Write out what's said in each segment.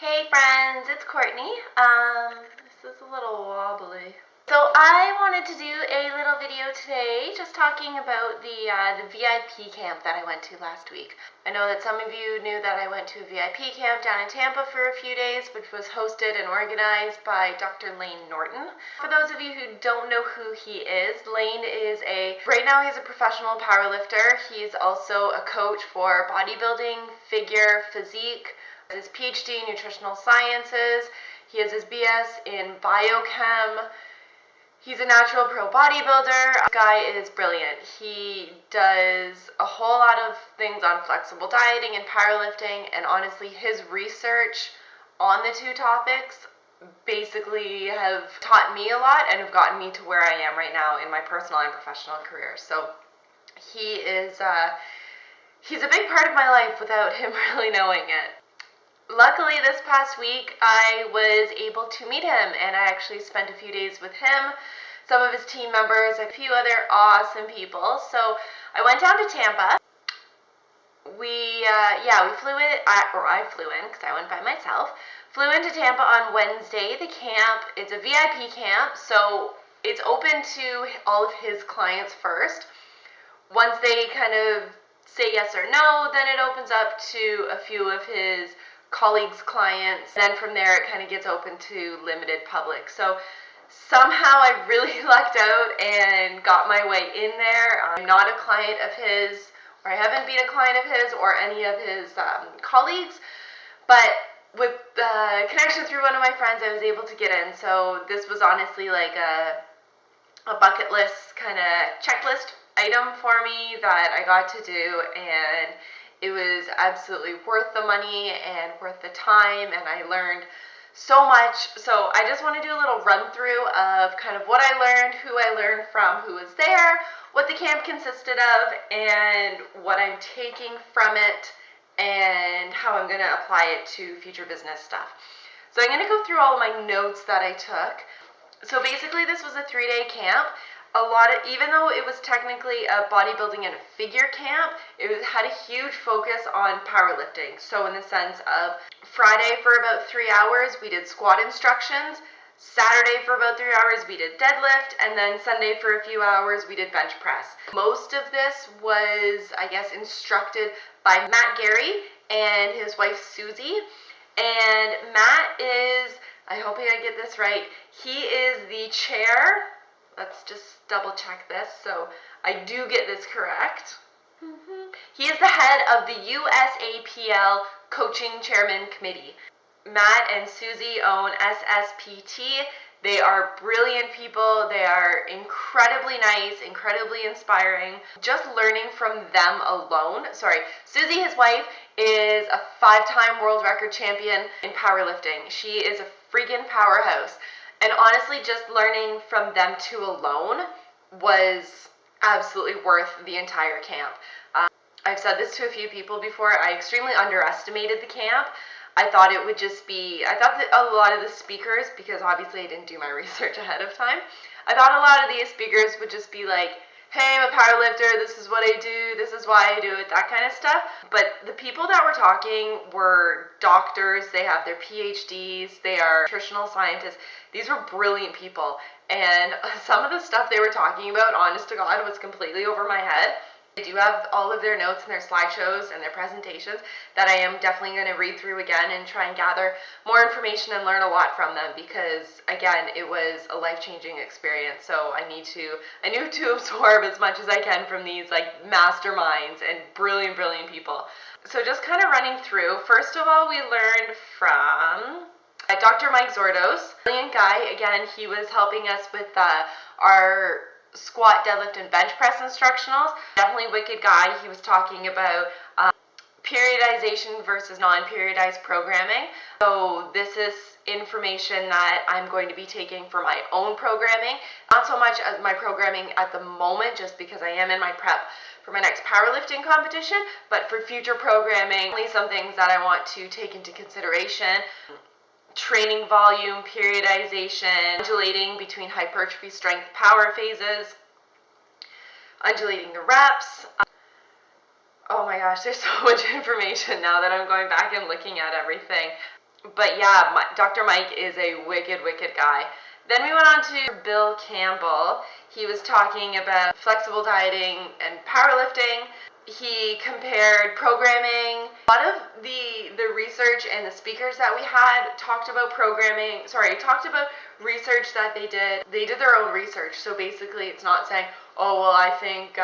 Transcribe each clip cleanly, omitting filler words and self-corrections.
Hey friends, it's Courtney. This is a little wobbly. So I wanted to do a little video today just talking about the VIP camp that I went to last week. I know that some of you knew that I went to a VIP camp down in Tampa for a few days, which was hosted and organized by Dr. Layne Norton. For those of you who don't know who he is, Layne is right now he's a professional powerlifter. He's also a coach for bodybuilding, figure, physique, his PhD in Nutritional Sciences. He has his BS in biochem. He's a natural pro bodybuilder. This guy is brilliant. He does a whole lot of things on flexible dieting and powerlifting, and honestly, his research on the two topics basically have taught me a lot and have gotten me to where I am right now in my personal and professional career. So he's a big part of my life without him really knowing it. Luckily, this past week, I was able to meet him, and I actually spent a few days with him, some of his team members, a few other awesome people. So I went down to Tampa. I flew in because I went by myself. Flew into Tampa on Wednesday. The camp, it's a VIP camp, so it's open to all of his clients first. Once they kind of say yes or no, then it opens up to a few of his colleagues, clients. Then from there, it kind of gets open to limited public. So somehow I really lucked out and got my way in there. I'm not a client of his, or I haven't been a client of his or any of his colleagues, but with the connection through one of my friends, I was able to get in. So this was honestly like a bucket list kind of checklist item for me that I got to do, and it was absolutely worth the money and worth the time, and I learned so much. So I just want to do a little run through of kind of what I learned, who I learned from, who was there, what the camp consisted of, and what I'm taking from it, and how I'm going to apply it to future business stuff. So I'm going to go through all of my notes that I took. So basically this was a 3-day camp. Even though it was technically a bodybuilding and a figure camp, had a huge focus on powerlifting. So in the sense of Friday for about 3 hours, we did squat instructions. Saturday for about 3 hours, we did deadlift. And then Sunday for a few hours, we did bench press. Most of this was, instructed by Matt Gary and his wife, Susie. And Matt is, I hope I get this right, he is the chair. Let's just double check this so I do get this correct. He is the head of the USAPL Coaching Chairman Committee. Matt and Susie own SSPT. They are brilliant people. They are incredibly nice, incredibly inspiring. Just learning from them alone. Susie, his wife, is a 5-time world record champion in powerlifting. She is a freaking powerhouse. And honestly, just learning from them two alone was absolutely worth the entire camp. I've said this to a few people before. I extremely underestimated the camp. I thought that a lot of the speakers, because obviously I didn't do my research ahead of time, I thought a lot of these speakers would just be like, hey, I'm a powerlifter, this is what I do, this is why I do it, that kind of stuff. But the people that were talking were doctors, they have their PhDs, they are nutritional scientists. These were brilliant people. And some of the stuff they were talking about, honest to God, was completely over my head. I do have all of their notes and their slideshows and their presentations that I am definitely going to read through again and try and gather more information and learn a lot from them, because again, it was a life-changing experience. So I need to absorb as much as I can from these masterminds and brilliant people. So just kind of running through, first of all, we learned from Dr. Mike Zordos, brilliant guy. Again, he was helping us with our squat, deadlift, and bench press instructionals. Definitely wicked guy. He was talking about periodization versus non-periodized programming. So this is information that I'm going to be taking for my own programming. Not so much as my programming at the moment, just because I am in my prep for my next powerlifting competition, but for future programming, some things that I want to take into consideration. Training volume, periodization, undulating between hypertrophy, strength, power phases, undulating the reps. Oh my gosh, there's so much information now that I'm going back and looking at everything. But yeah, Dr. Mike is a wicked guy. Then we went on to Bill Campbell. He was talking about flexible dieting and powerlifting. He compared programming. A lot of the research and the speakers that we had talked about research that they did. They did their own research. So basically it's not saying, oh, well, I think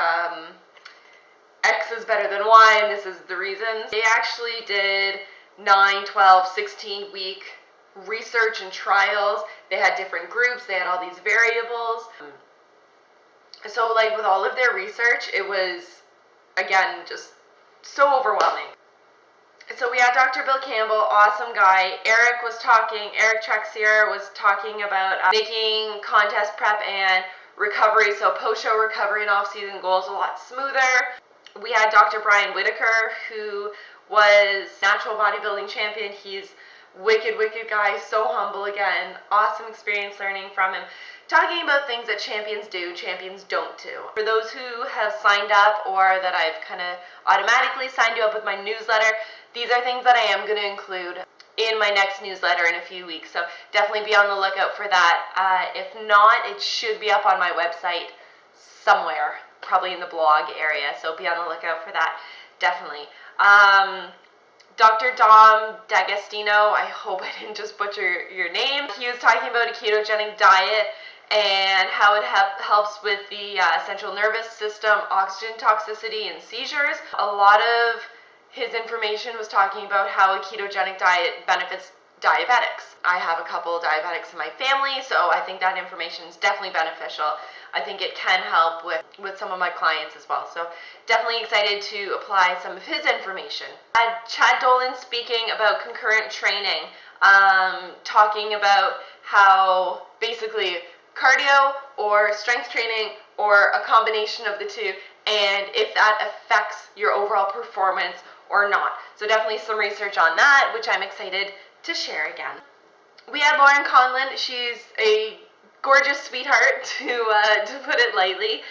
X is better than Y and this is the reasons. They actually did 9, 12, 16 week research and trials. They had different groups. They had all these variables. So like with all of their research, it was, again, just so overwhelming. So we had Dr. Bill Campbell, awesome guy. Eric Trexier was talking about making contest prep and recovery, so post-show recovery and off-season goals a lot smoother. We had Dr. Brian Whitaker, who was natural bodybuilding champion. He's wicked guy, so humble again. Awesome experience learning from him. Talking about things that champions do, champions don't do. For those who have signed up or that I've kind of automatically signed you up with my newsletter, these are things that I am going to include in my next newsletter in a few weeks. So definitely be on the lookout for that. If not, it should be up on my website somewhere, probably in the blog area. So be on the lookout for that, definitely. Dr. Dom D'Agostino, I hope I didn't just butcher your name. He was talking about a ketogenic diet and how it helps with the central nervous system, oxygen toxicity, and seizures. A lot of his information was talking about how a ketogenic diet benefits diabetics. I have a couple of diabetics in my family, so I think that information is definitely beneficial. I think it can help with some of my clients as well. So definitely excited to apply some of his information. I had Chad Dolan speaking about concurrent training, talking about how basically cardio or strength training or a combination of the two, and if that affects your overall performance or not. So definitely some research on that, which I'm excited to share again. We had Lauren Conlon. She's a gorgeous sweetheart, to put it lightly.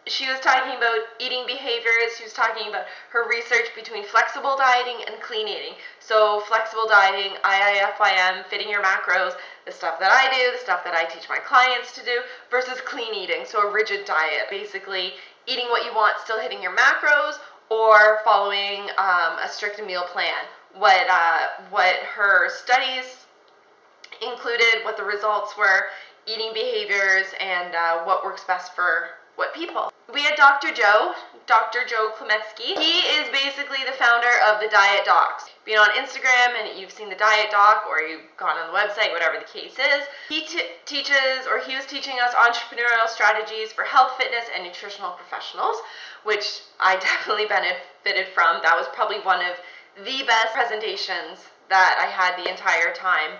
She was talking about eating behaviors. She was talking about her research between flexible dieting and clean eating. So flexible dieting, IIFYM, fitting your macros, the stuff that I do, the stuff that I teach my clients to do, versus clean eating, so a rigid diet, basically eating what you want, still hitting your macros, or following a strict meal plan. What her studies included, what the results were, eating behaviors, and what works best for what people. We had Dr. Joe Klemetsky. He is basically the founder of the Diet Docs. Been on Instagram and you've seen the Diet Doc, or you've gone on the website, whatever the case is. He was teaching us entrepreneurial strategies for health, fitness, and nutritional professionals, which I definitely benefited from. That was probably one of the best presentations that I had the entire time.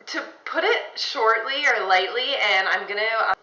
To put it shortly or lightly, and I'm going to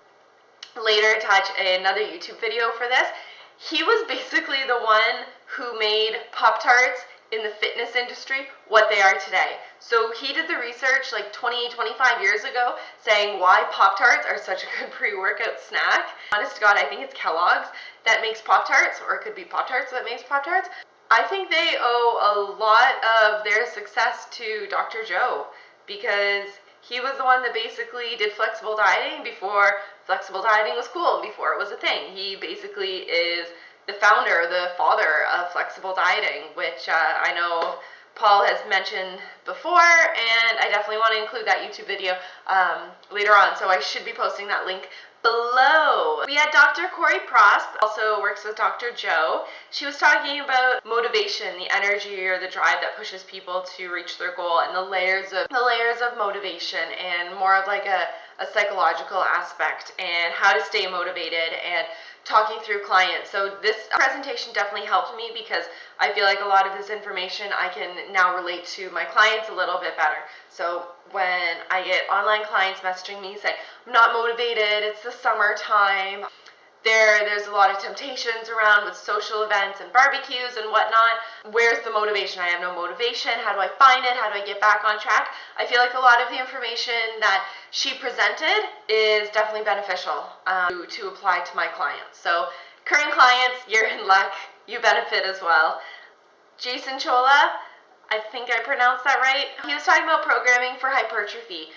later attach another YouTube video for this, he was basically the one who made Poptarts in the fitness industry what they are today. So he did the research like 25 years ago saying why Poptarts are such a good pre-workout snack. Honest to God, I think it's Kellogg's that makes Poptarts, or it could be Poptarts that makes Poptarts. I think they owe a lot of their success to Dr. Joe, because he was the one that basically did flexible dieting before flexible dieting was cool, before it was a thing. He basically is the founder, the father of flexible dieting, which I know Paul has mentioned before, and I definitely want to include that YouTube video later on, so I should be posting that link below. We had Dr. Corey Prosp, also works with Dr. Joe. She was talking about motivation, the energy or the drive that pushes people to reach their goal, and the layers of motivation, and more of like a psychological aspect, and how to stay motivated, and talking through clients. So this presentation definitely helped me, because I feel like a lot of this information I can now relate to my clients a little bit better. So when I get online clients messaging me saying, I'm not motivated, it's the summertime, there's a lot of temptations around with social events and barbecues and whatnot. Where's the motivation? I have no motivation. How do I find it? How do I get back on track? I feel like a lot of the information that she presented is definitely beneficial to apply to my clients. So current clients, you're in luck. You benefit as well. Jason Chola, I think I pronounced that right. He was talking about programming for hypertrophy.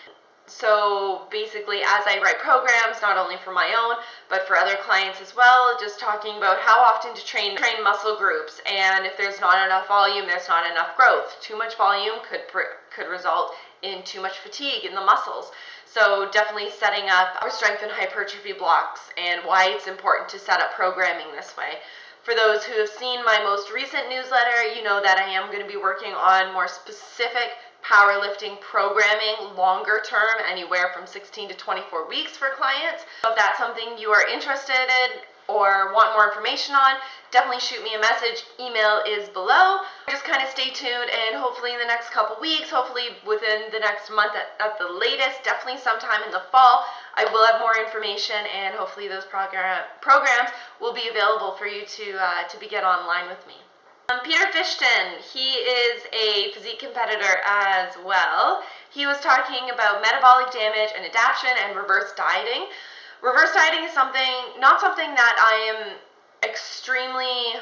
So basically, as I write programs, not only for my own, but for other clients as well, just talking about how often to train muscle groups, and if there's not enough volume, there's not enough growth. Too much volume could result in too much fatigue in the muscles. So definitely setting up our strength and hypertrophy blocks, and why it's important to set up programming this way. For those who have seen my most recent newsletter, you know that I am going to be working on more specific powerlifting programming, longer term, anywhere from 16 to 24 weeks for clients. So if that's something you are interested in or want more information on, definitely shoot me a message. Email is below. Just kind of stay tuned, and hopefully in the next couple weeks, hopefully within the next month at the latest, definitely sometime in the fall, I will have more information, and hopefully those programs will be available for you to get online with me. Peter Fishton, he is a physique competitor as well. He was talking about metabolic damage and adaptation and reverse dieting. Reverse dieting is not something that I am extremely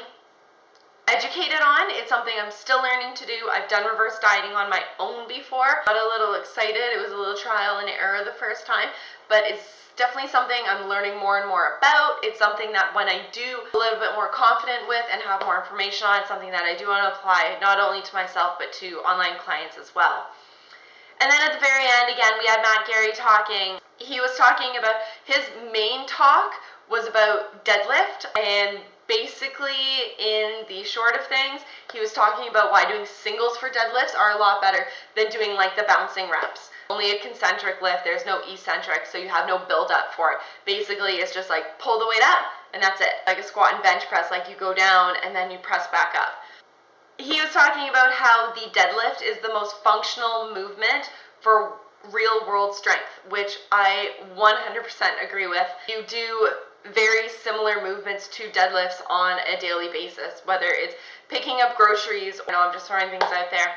educated on. It's something I'm still learning to do. I've done reverse dieting on my own before. Got a little excited. It was a little trial and error the first time, but it's definitely something I'm learning more and more about. It's something that when I do a little bit more confident with and have more information on, it's something that I do want to apply not only to myself but to online clients as well. And then at the very end, again, we had Matt Gary talking. He was talking about, his main talk was about deadlift, and basically in the short of things, he was talking about why doing singles for deadlifts are a lot better than doing like the bouncing reps. Only a concentric lift, there's no eccentric, so you have no build up for it. Basically, it's just like pull the weight up, and that's it. Like a squat and bench press, like you go down and then you press back up. He was talking about how the deadlift is the most functional movement for real world strength, which I 100% agree with. You do very similar movements to deadlifts on a daily basis, whether it's picking up groceries, I'm just throwing things out there.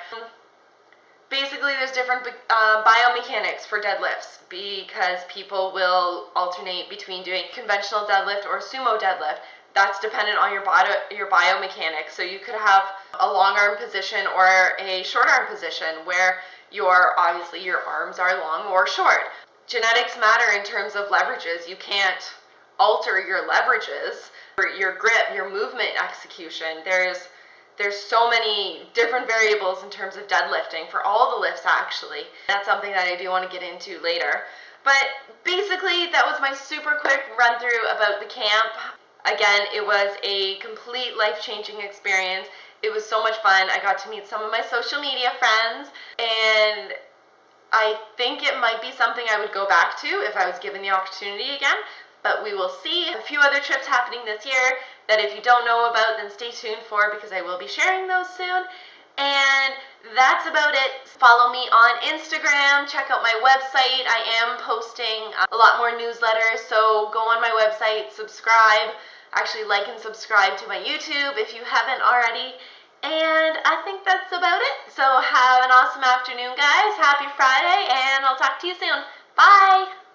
Basically, there's different biomechanics for deadlifts, because people will alternate between doing conventional deadlift or sumo deadlift. That's dependent on your biomechanics. So you could have a long arm position or a short arm position where obviously your arms are long or short. Genetics matter in terms of leverages. You can't alter your leverages, or your grip, your movement execution. There's so many different variables in terms of deadlifting for all the lifts, actually. That's something that I do want to get into later. But basically, that was my super quick run through about the camp. Again, it was a complete life-changing experience. It was so much fun. I got to meet some of my social media friends, and I think it might be something I would go back to if I was given the opportunity again. But we will see. A few other trips happening this year that if you don't know about, then stay tuned for, because I will be sharing those soon. And that's about it. Follow me on Instagram. Check out my website. I am posting a lot more newsletters, so go on my website, subscribe. Actually, like and subscribe to my YouTube if you haven't already. And I think that's about it. So have an awesome afternoon, guys. Happy Friday, and I'll talk to you soon. Bye!